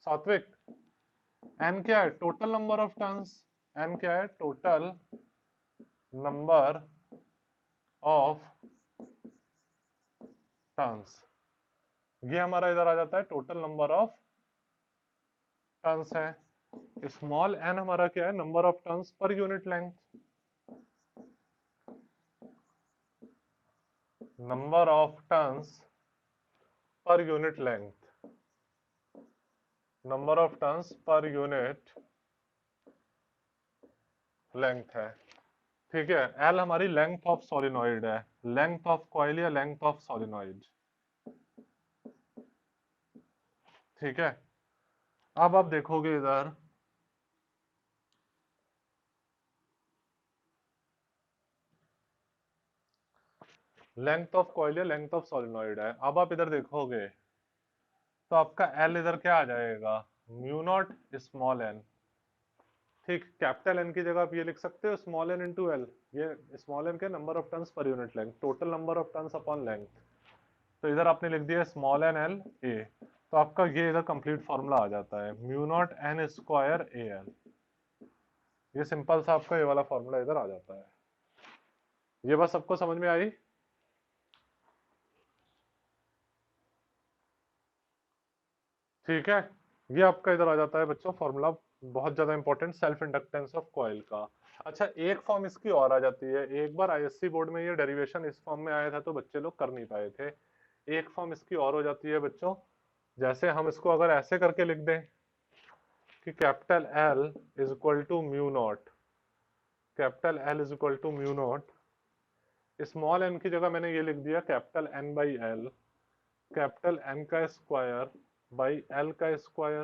सात्विक। एन क्या है, total number of turns, N क्या है, टोटल नंबर ऑफ टर्न्स। ये हमारा इधर आ जाता है टोटल नंबर ऑफ टर्न्स है। स्मॉल एन हमारा क्या है, नंबर ऑफ टर्न्स पर unit length, number of turns पर unit length, number of turns पर यूनिट लेंथ है। ठीक है, एल हमारी लेंथ ऑफ सोलिनॉइड है, लेंथ ऑफ कॉइल या लेंथ ऑफ सोलिनॉइड। ठीक है, अब आप देखोगे इधर, लेंथ ऑफ कॉइल या लेंथ ऑफ सोलिनॉइड है। अब आप इधर देखोगे तो आपका एल इधर क्या आ जाएगा, म्यू नॉट स्मॉल एन। ठीक, कैपिटल एन की जगह आप ये लिख सकते हो स्मॉल एन इंटू एल। ये स्मॉल एन के नंबर ऑफ टर्न्स पर unit length, total number of turns upon length. तो इधर आपने लिख दिया स्मॉल एन एल ए, तो आपका ये इधर कंप्लीट फॉर्मूला आ जाता है, mu naught N square A L. ये सिंपल सा आपका ये वाला फॉर्मूला इधर आ जाता है। ये बस सबको समझ में आई। ठीक है, ये आपका इधर आ जाता है बच्चों फॉर्मूला, बहुत ज्यादा important, self inductance of coil का। अच्छा, एक फॉर्म इसकी और आ जाती है, एक बार आईएससी बोर्ड में ये डेरिवेशन इस फॉर्म में आया था तो बच्चे लोग कर नहीं पाए थे। एक फॉर्म इसकी और हो जाती है बच्चों, जैसे हम इसको अगर ऐसे करके लिख दें कि capital L is equal to mu naught, capital L is equal to mu naught, small N की जगह मैंने ये लिख दिया capital N by L, capital N का स्क्वायर बाई एल का स्क्वायर,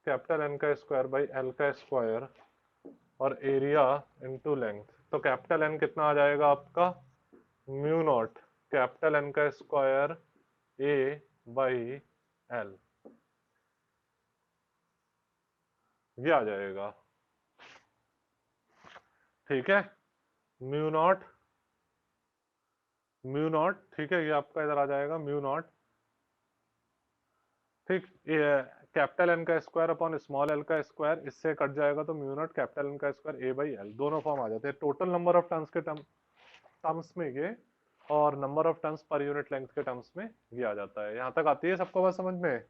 कैपिटल एन का स्क्वायर बाई एल का स्क्वायर, और एरिया इनटू लेंथ। तो कैपिटल एन कितना आ जाएगा आपका, म्यू नॉट कैपिटल एन का स्क्वायर ए बाई एल, ये आ जाएगा। ठीक है, म्यू नॉट, म्यू नॉट, ठीक है, ये आपका इधर आ जाएगा म्यू नॉट। ठीक, कैपिटल एन का स्क्वायर अपॉन स्मॉल एल का स्क्वायर, इससे कट जाएगा तो म्यू नॉट कैपिटल एन का स्क्वायर ए बाई एल, दोनों फॉर्म आ जाते हैं। टोटल नंबर ऑफ टर्न्स के टर्म्स में ये, और नंबर ऑफ टर्न्स पर यूनिट लेंथ के टर्म्स में ये आ जाता है। यहां तक आती है सबको बात समझ में?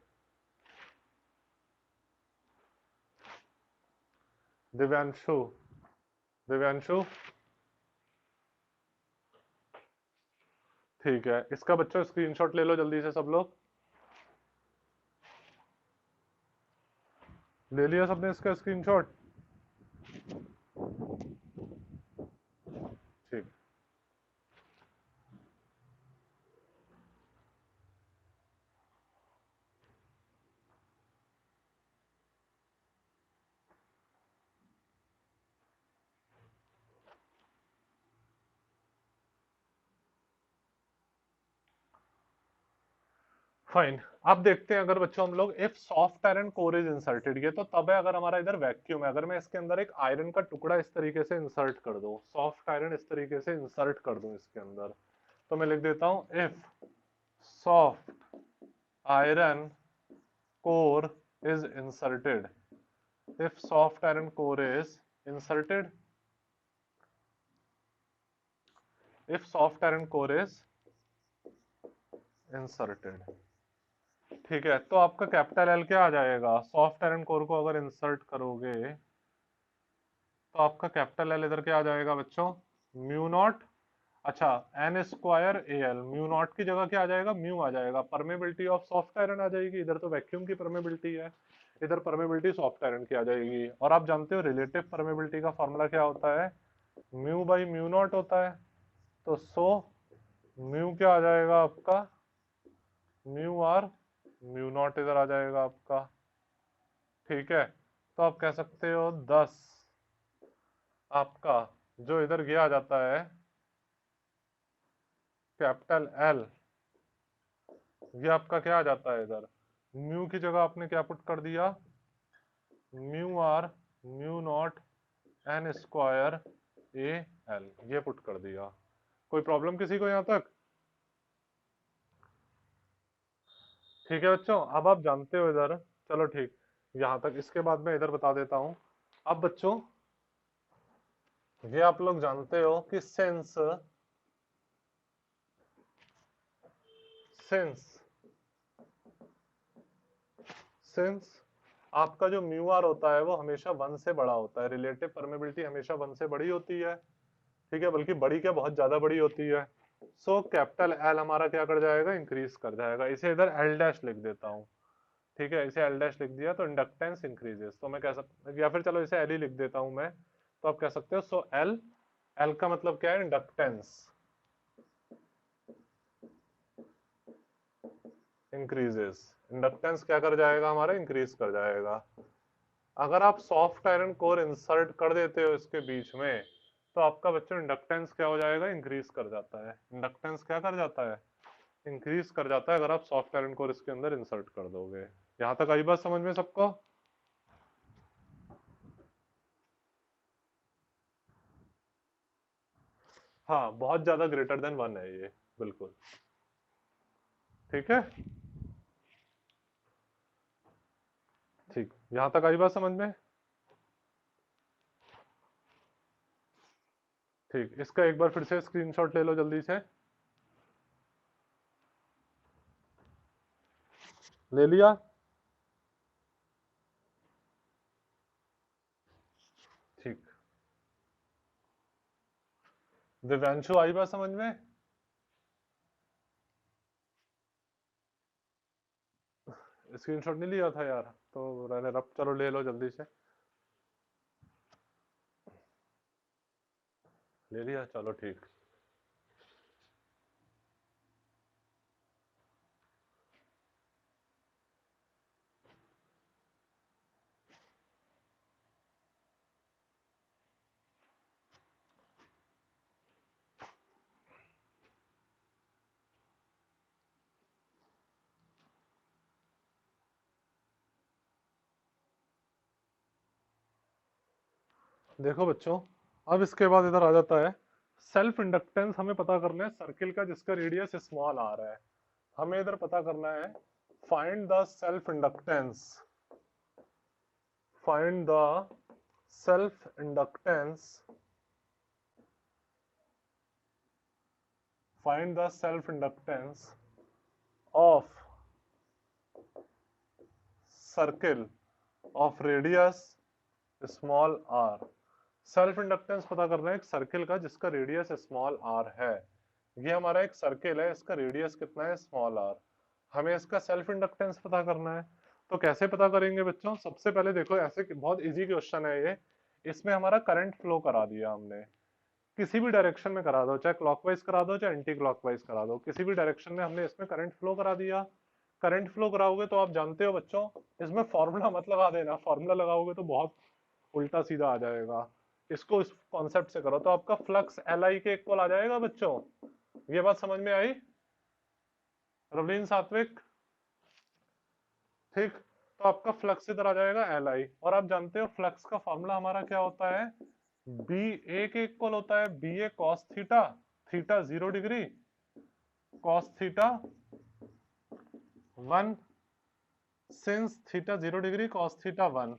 दिव्यांशु, दिव्यांशु, ठीक है, इसका बच्चों स्क्रीनशॉट ले लो जल्दी से सब लोग। ले लिया सबने इसका स्क्रीनशॉट? ठीक, फाइन। अब देखते हैं अगर बच्चों हम लोग if soft iron core is inserted, ये तो तब है अगर हमारा इधर वैक्यूम है, अगर मैं इसके अंदर एक आयरन का टुकड़ा इस तरीके से इंसर्ट कर दूं, सॉफ्ट आयरन इस तरीके से इंसर्ट कर दूं इसके अंदर, तो मैं लिख देता हूं if soft iron core is inserted, if soft iron core is inserted, if soft iron core is inserted, ठीक है, तो आपका कैपिटल एल क्या आ जाएगा, सॉफ्ट आयरन कोर को अगर इंसर्ट करोगे तो आपका कैपिटल एल इधर क्या आ जाएगा बच्चों, म्यू नॉट, अच्छा N square A L, mu naught की जगह क्या आ जाएगा, म्यू आ जाएगा, परमेबिलिटी ऑफ सॉफ्ट आयरन आ जाएगी, इधर तो वैक्यूम की परमेबिलिटी है, इधर परमेबिलिटी सॉफ्ट आयरन की आ जाएगी। और आप जानते हो रिलेटिव परमेबिलिटी का फॉर्मूला क्या होता है, म्यू बाई म्यू नॉट होता है। तो सो म्यू क्या आ जाएगा आपका, म्यू आर म्यू नॉट इधर आ जाएगा आपका। ठीक है, तो आप कह सकते हो 10 आपका जो इधर ये आ जाता है कैपिटल एल, ये आपका क्या आ जाता है इधर, म्यू की जगह आपने क्या पुट कर दिया, mu R mu naught N square A L, ये पुट कर दिया। कोई प्रॉब्लम किसी को यहां तक? ठीक है बच्चों, अब आप जानते हो इधर, चलो ठीक, यहां तक, इसके बाद मैं इधर बता देता हूं। अब बच्चों ये आप लोग जानते हो कि सिंस सिंस आपका जो म्यू आर होता है वो हमेशा 1 से बड़ा होता है, रिलेटिव परमेबिलिटी हमेशा 1 से बड़ी होती है। ठीक है, बल्कि बड़ी क्या, बहुत ज्यादा बड़ी होती है। सो कैपिटल एल हमारा क्या कर जाएगा, इंक्रीज कर जाएगा, इसे इधर एल डैश लिख देता हूँ। ठीक है, इसे एल डैश लिख दिया तो इंडक्टेंस इंक्रीजेस, तो मैं कह सकता, या फिर चलो इसे एल ही लिख देता हूं मैं, तो आप कह सकते हो सो एल, एल का मतलब क्या है, इंडक्टेंस इंक्रीजेस, इंडक्टेंस क्या कर जाएगा हमारा, इंक्रीज कर जाएगा। अगर आप सॉफ्ट आयरन कोर इंसर्ट कर देते हो इसके बीच में तो आपका बच्चों इंडक्टेंस क्या हो जाएगा, इंक्रीज कर जाता है, इंडक्टेंस क्या कर जाता है, इंक्रीज कर जाता है अगर आप सॉफ्ट आयरन कोर इसके अंदर इंसर्ट कर दोगे। यहां तक आई बात समझ में सबको? हाँ, बहुत ज्यादा ग्रेटर देन 1 है ये, बिल्कुल। ठीक है, ठीक, यहां तक आई बात समझ में? ठीक, इसका एक बार फिर से स्क्रीनशॉट ले लो जल्दी से। ले लिया? ठीक। दिव्यांशु आई बात समझ में? स्क्रीनशॉट नहीं लिया था यार, तो रहने रब, चलो ले लो जल्दी से। ले लिया, चलो ठीक। देखो बच्चों, अब इसके बाद इधर आ जाता है सेल्फ इंडक्टेंस। हमें पता करना है सर्किल का जिसका रेडियस स्मॉल आर है। हमें इधर पता करना है find the self inductance, find the self inductance, find the self inductance of circle of radius small R. Self inductance पता करना है एक सर्किल का जिसका रेडियस स्मॉल आर है। ये हमारा एक सर्किल है, इसका रेडियस कितना है, स्मॉल आर। हमें इसका सेल्फ इंडक्टेंस पता करना है। तो कैसे पता करेंगे बच्चों? सबसे पहले देखो, ऐसे बहुत इजी क्वेश्चन है ये। इसमें हमारा करंट फ्लो करा दिया हमने, किसी भी डायरेक्शन में करा दो, चाहे क्लॉकवाइज करा दो चाहे एंटी क्लॉकवाइज करा दो, किसी भी डायरेक्शन में हमने इसमें करंट फ्लो करा दिया। करंट फ्लो कराओगे तो आप जानते हो बच्चों, इसमें फॉर्मूला मत लगा देना, फॉर्मूला लगाओगे तो बहुत उल्टा सीधा आ जाएगा। इसको इस कॉन्सेप्ट से करो तो आपका फ्लक्स एल आई के इक्वल आ जाएगा बच्चों। ये बात समझ में आई रवलीन सात्विक? ठीक। तो आपका फ्लक्स इधर आ जाएगा एल आई, और आप जानते हो फ्लक्स का फॉर्मूला हमारा क्या होता है, बी ए के इक्वल होता है B A cos theta, theta 0 degree, cos theta 1, since theta 0 degree cos theta 1।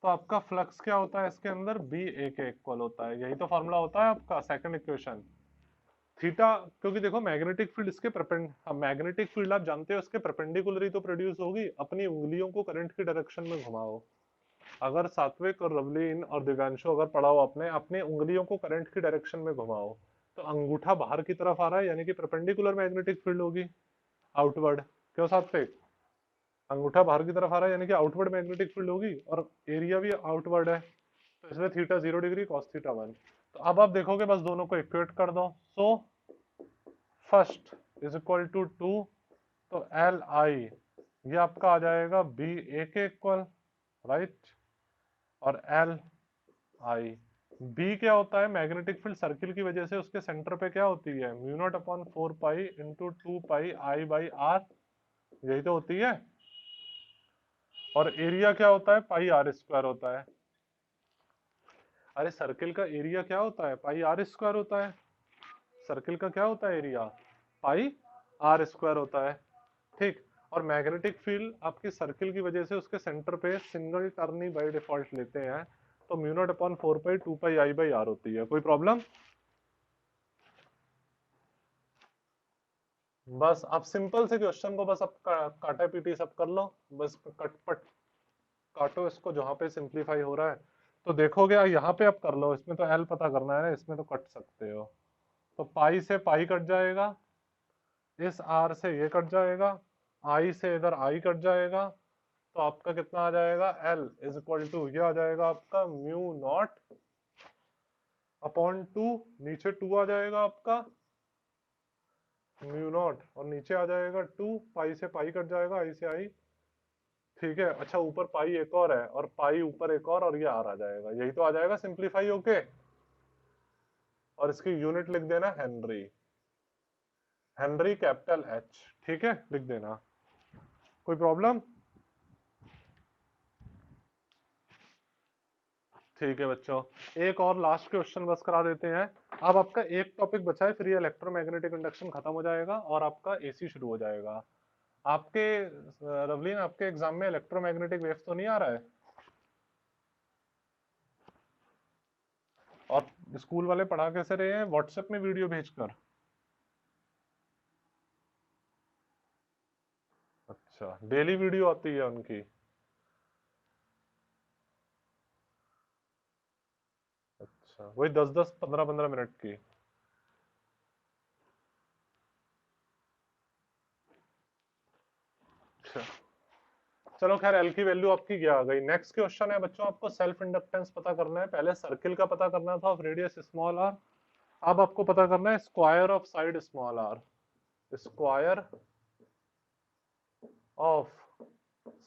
तो आपका फ्लक्स क्या होता है इसके अंदर, बी ए के इक्वल होता है। यही तो फॉर्मूला होता है आपका सेकंड इक्वेशन। थीटा, क्योंकि देखो मैग्नेटिक फील्ड इसके मैग्नेटिक फील्ड आप जानते हो इसके परपेंडिकुलर ही तो प्रोड्यूस होगी। अपनी उंगलियों को करंट की डायरेक्शन में घुमाओ। अगर सात्विक और रवलीन और दिव्यांशु अगर पढ़ाओ आपने, अपने उंगलियों को करंट की डायरेक्शन में घुमाओ, तो अंगूठा बाहर की तरफ आ रहा है, यानी कि परपेंडिकुलर मैग्नेटिक फील्ड होगी, आउटवर्ड। क्यों सात्विक? अंगूठा बाहर की तरफ आ रहा है यानी कि आउटवर्ड मैग्नेटिक फील्ड होगी, और एरिया भी आउटवर्ड है, तो इसलिए थीटा 0 डिग्री कॉस थीटा 1। तो अब आप देखोगे बस दोनों को इक्वेट कर दो। So first is equal to 2, तो एल आई ये आपका आ जाएगा बी ए के इक्वल, राइट। और एल आई, बी क्या होता है, मैग्नेटिक फील्ड सर्किल की वजह से उसके सेंटर पे क्या होती है, mu naught upon 4 pi into 2 pi I by R, यही तो होती है। और एरिया क्या होता है, पाई आर स्क्वायर होता है। अरे सर्किल का एरिया क्या होता है, पाई आर स्क्वायर होता है। सर्किल का क्या होता है एरिया, पाई आर स्क्वायर होता है। ठीक। और मैग्नेटिक फील्ड आपकी सर्किल की वजह से उसके सेंटर पे सिंगल टर्न ही बाय डिफॉल्ट लेते हैं, तो mu naught upon 4 pi 2 pi I by R होती है। कोई प्रॉब्लम? बस आप सिंपल से क्वेश्चन को बस आप काटा पीटी सब कर लो, बस कट पट काटो इसको जहां पे सिंपलीफाई हो रहा है। तो देखोगे यहाँ पे आप कर लो, इसमें तो एल पता करना है ना, इसमें तो कट सकते हो। तो पाई से पाई कट जाएगा, इस आर से ये कट जाएगा, आई से इधर आई कट जाएगा, तो आपका कितना आ जाएगा, एल इज इक्वल टू ये आ जाएगा आपका म्यू नॉट अपॉन 2, नीचे 2 आ जाएगा आपका म्यू नॉट, और नीचे आ जाएगा 2, पाई से पाई कट जाएगा, आई से आई। ठीक है, अच्छा ऊपर पाई एक और है, और पाई ऊपर एक और ये आर आ जाएगा, यही तो आ जाएगा सिंप्लीफाई होके। और इसकी यूनिट लिख देना हेनरी, हेनरी कैपिटल एच, ठीक है लिख देना। कोई प्रॉब्लम? ठीक है बच्चों, एक और लास्ट क्वेश्चन बस करा देते हैं। अब आपका एक टॉपिक बचा है, फिर ये इलेक्ट्रोमैग्नेटिक इंडक्शन खत्म हो जाएगा और आपका एसी शुरू हो जाएगा। आपके रवलीन, आपके एग्जाम में इलेक्ट्रोमैग्नेटिक वेव्स तो नहीं आ रहा है? और स्कूल वाले पढ़ा कैसे रहे हैं, व्हाट्सएप में वीडियो भेजकर? अच्छा, डेली वीडियो आती है उनकी? अच्छा, वही 10-10 15-15 मिनट की। अच्छा, चलो खैर एल की वैल्यू आपकी क्या आ गई। नेक्स्ट क्वेश्चन है बच्चों, आपको सेल्फ इंडक्टेंस पता करना है। पहले सर्किल का पता करना था ऑफ रेडियस स्मॉल आर, अब आपको पता करना है square of side small R. Square of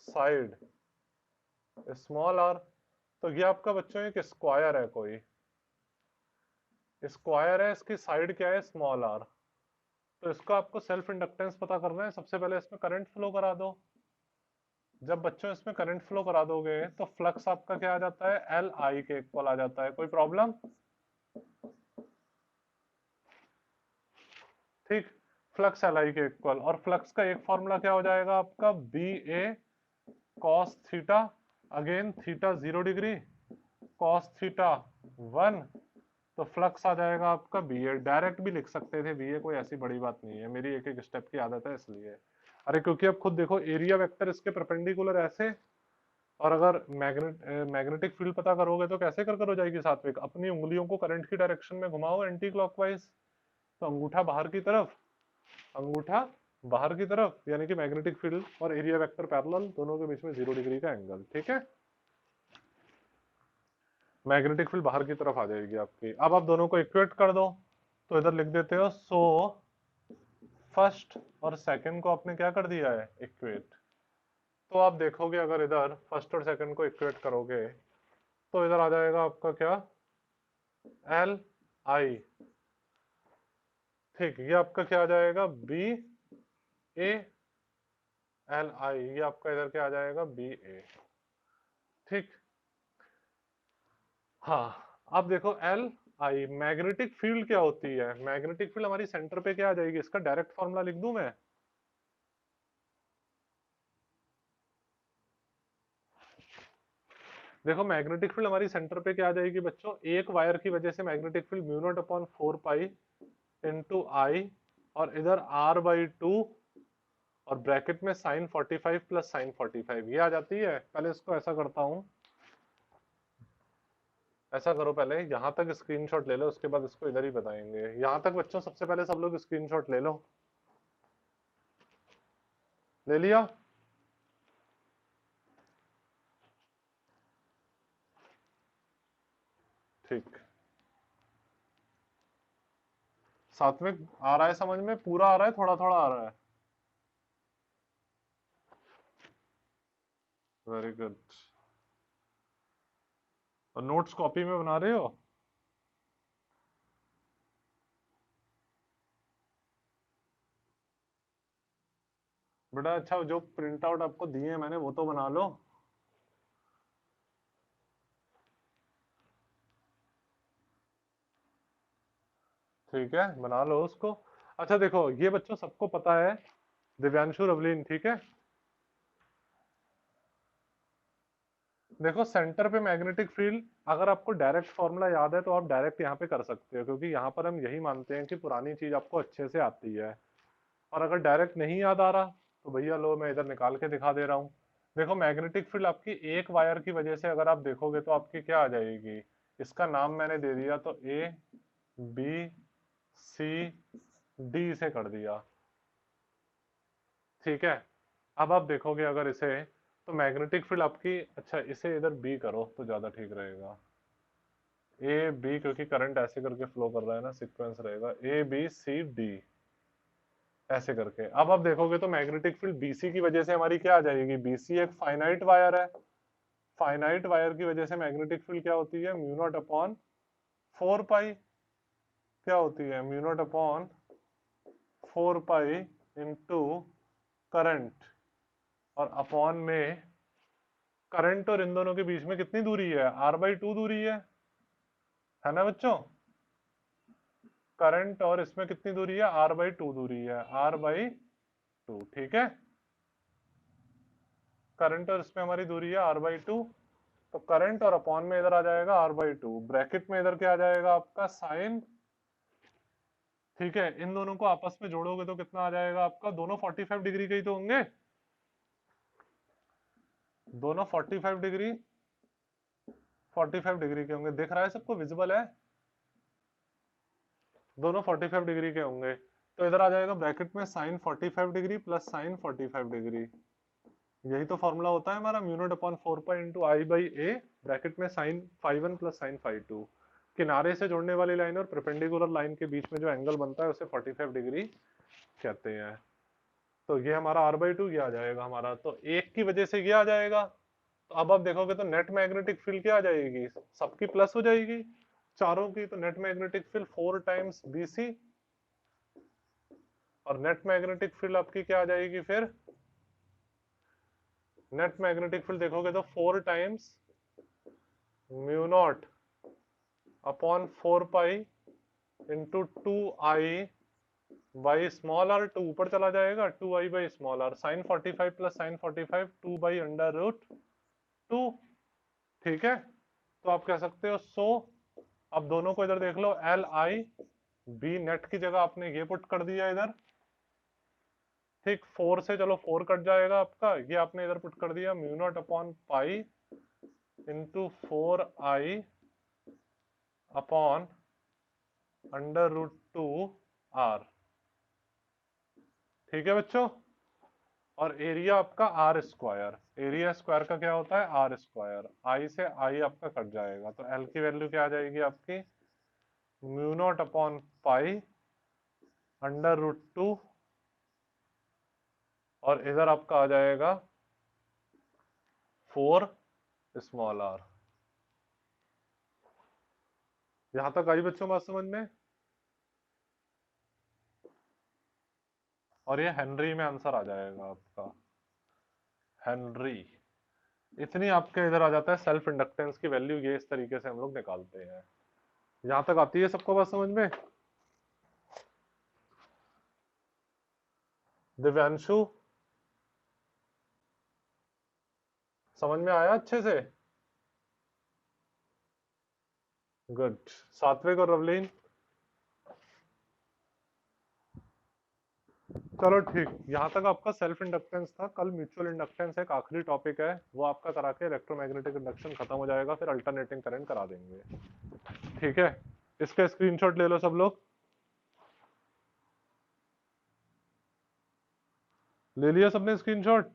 side small R, तो ये आपका बच्चों एक स्क्वायर है, कोई स्क्वायर है, इसकी साइड क्या है स्मॉल आर। तो इसको आपको सेल्फ इंडक्टेंस पता करना है। सबसे पहले इसमें करंट फ्लो करा दो। जब बच्चों इसमें करंट फ्लो करा दोगे तो फ्लक्स आपका क्या आ जाता है, एल आई के इक्वल आ जाता है। कोई प्रॉब्लम? ठीक, फ्लक्स एल आई के इक्वल। और फ्लक्स का एक फॉर्मूला क्या हो जाएगा आपका, B A cos theta, again theta 0 degree, cos theta 1, तो फ्लक्स आ जाएगा आपका बी ए। डायरेक्ट भी लिख सकते थे बी ए, कोई ऐसी बड़ी बात नहीं है, मेरी एक एक स्टेप की आदत है इसलिए। अरे क्योंकि अब खुद देखो, एरिया वेक्टर इसके परपेंडिकुलर ऐसे, और अगर मैग्नेटिक फील्ड पता करोगे तो कैसे कर कर हो जाएगी सात्विक। अपनी उंगलियों को करंट की डायरेक्शन में घुमाओ एंटी क्लॉकवाइज, तो अंगूठा बाहर की तरफ, अंगूठा बाहर की तरफ, यानी कि मैग्नेटिक फील्ड और एरिया वेक्टर पैरेलल, दोनों के बीच में 0 डिग्री का एंगल। ठीक है, मैग्नेटिक फील्ड बाहर की तरफ आ जाएगी आपकी। अब आप दोनों को इक्वेट कर दो, तो इधर लिख देते हो, सो फर्स्ट और सेकंड को आपने क्या कर दिया है, इक्वेट। तो आप देखोगे अगर इधर फर्स्ट और सेकंड को इक्वेट करोगे तो इधर आ जाएगा आपका क्या, एल आई। ठीक, ये आपका क्या आ जाएगा, बी ए एल आई, ये आपका इधर क्या आ जाएगा, बी ए। ठीक, हाँ अब देखो एल आई, मैग्नेटिक फील्ड क्या होती है, मैग्नेटिक फील्ड हमारी सेंटर पे क्या आ जाएगी, इसका डायरेक्ट फॉर्मूला लिख दूं मैं। देखो मैग्नेटिक फील्ड हमारी सेंटर पे क्या आ जाएगी बच्चों, एक वायर की वजह से magnetic field mu naught upon 4 pi into I, और इधर आर बाई 2, और ब्रैकेट में साइन 45 प्लस साइन 45, ये आ जाती है। पहले इसको ऐसा करता हूं, ऐसा करो पहले यहां तक स्क्रीनशॉट ले लो, उसके बाद इसको इधर ही बताएंगे। यहां तक बच्चों सबसे पहले सब लोग स्क्रीनशॉट ले लो, ले लिया? ठीक, साथ में आ रहा है समझ में, पूरा आ रहा है थोड़ा थोड़ा आ रहा है? Very good. और नोट्स कॉपी में बना रहे हो? बेटा अच्छा, जो प्रिंट आउट आपको दिए हैं मैंने वो तो बना लो। ठीक है, बना लो उसको। अच्छा देखो, ये बच्चों सबको पता है, दिव्यांशु रवलीन, ठीक है। देखो सेंटर पे मैग्नेटिक फील्ड, अगर आपको डायरेक्ट फॉर्मूला याद है तो आप डायरेक्ट यहाँ पे कर सकते हो, क्योंकि यहाँ पर हम यही मानते हैं कि पुरानी चीज आपको अच्छे से आती है। और अगर डायरेक्ट नहीं याद आ रहा तो भैया लो, मैं इधर निकाल के दिखा दे रहा हूँ। देखो मैग्नेटिक फील्ड आपकी एक वायर की वजह से अगर आप देखोगे तो आपकी क्या आ जाएगी, इसका नाम मैंने दे दिया, तो ए बी सी डी से कर दिया। ठीक है, अब आप देखोगे अगर इसे, तो मैग्नेटिक फील्ड आपकी, अच्छा इसे इधर बी करो तो ज्यादा ठीक रहेगा, ए बी, क्योंकि करंट ऐसे करके फ्लो कर रहा है ना, सीक्वेंस रहेगा ए बी सी डी ऐसे करके। अब आप देखोगे तो मैग्नेटिक फील्ड बीसी की वजह से हमारी क्या आ जाएगी, बीसी एक फाइनाइट वायर है, फाइनाइट वायर की वजह से मैग्नेटिक फील्ड क्या होती है, म्यू नॉट अपॉन 4 पाई, क्या होती है, mu naught upon 4 pi into current, और अपॉन में करंट और इन दोनों के बीच में कितनी दूरी है, आर बाई 2 दूरी है ना बच्चों। करंट और इसमें कितनी दूरी है, आर बाई 2 दूरी है, आर बाई 2। ठीक है, करंट और इसमें हमारी दूरी है आर बाई 2, तो करंट और अपॉन में इधर आ जाएगा आर बाई 2, ब्रैकेट में इधर क्या आ जाएगा आपका साइन। ठीक है, इन दोनों को आपस में जोड़ोगे तो कितना आ जाएगा आपका, दोनों 45 डिग्री के ही तो होंगे, दोनों 45 डिग्री, 45 डिग्री के होंगे। दिख रहा है सबको, विजिबल है? दोनों 45 डिग्री के होंगे, तो इधर आ जाएगा ब्रैकेट में sin 45 degree plus sin 45 degree. यही तो फॉर्मूला होता है हमारा, mu naught upon 4 pi into I by A, bracket में sin φ1 प्लस sin φ2। किनारे से जोड़ने वाली लाइन और परपेंडिकुलर लाइन के बीच में जो एंगल बनता है उसे 45 डिग्री कहते हैं। तो ये हमारा r/2 ये आ जाएगा हमारा, तो एक की वजह से ये आ जाएगा। तो अब आप देखोगे तो नेट मैग्नेटिक फील्ड क्या आ जाएगी, सबकी प्लस हो जाएगी, चारों की। तो net magnetic field 4 times BC, और नेट मैग्नेटिक फील्ड आपकी क्या आ जाएगी फिर, नेट मैग्नेटिक फील्ड देखोगे तो 4 times mu naught upon 4 pi into 2I by small R, 2 ऊपर चला जाएगा, 2I by small R, sine 45 plus sine 45 2 by under root 2। ठीक है, तो आप कह सकते हो सो, अब दोनों को इधर देख लो, LI B, नेट की जगह आपने ये पुट कर दिया इधर, ठीक, 4 से चलो 4 कट जाएगा आपका, ये आपने इधर पुट कर दिया, mu naught upon pi into 4I upon under root 2R। ठीक है बच्चों, और एरिया आपका R स्क्वायर, एरिया स्क्वायर का क्या होता है R स्क्वायर, I से I आपका कट जाएगा, तो L की वैल्यू क्या आ जाएगी आपकी, mu naught upon pi under root 2, और इधर आपका आ जाएगा 4 स्मॉल r। यहां तक आई बच्चों बात समझ में, और ये हेनरी में आंसर आ जाएगा आपका, हेनरी। इतनी आपके इधर आ जाता है सेल्फ इंडक्टेंस की वैल्यू, ये इस तरीके से हम लोग निकालते हैं। यहां तक आती है सबको बात समझ में, दिव्यांशु समझ में आया अच्छे से, गुड। सात्विक और रवलीन, चलो ठीक, यहाँ तक आपका सेल्फ इंडक्टेंस था। कल म्यूचुअल इंडक्टेंस एक आखिरी टॉपिक है, वो आपका करा के इलेक्ट्रोमैग्नेटिक इंडक्शन खत्म हो जाएगा, फिर अल्टरनेटिंग करंट करा देंगे। ठीक है, इसका स्क्रीनशॉट ले लो सब लोग, ले लिया सबने स्क्रीनशॉट।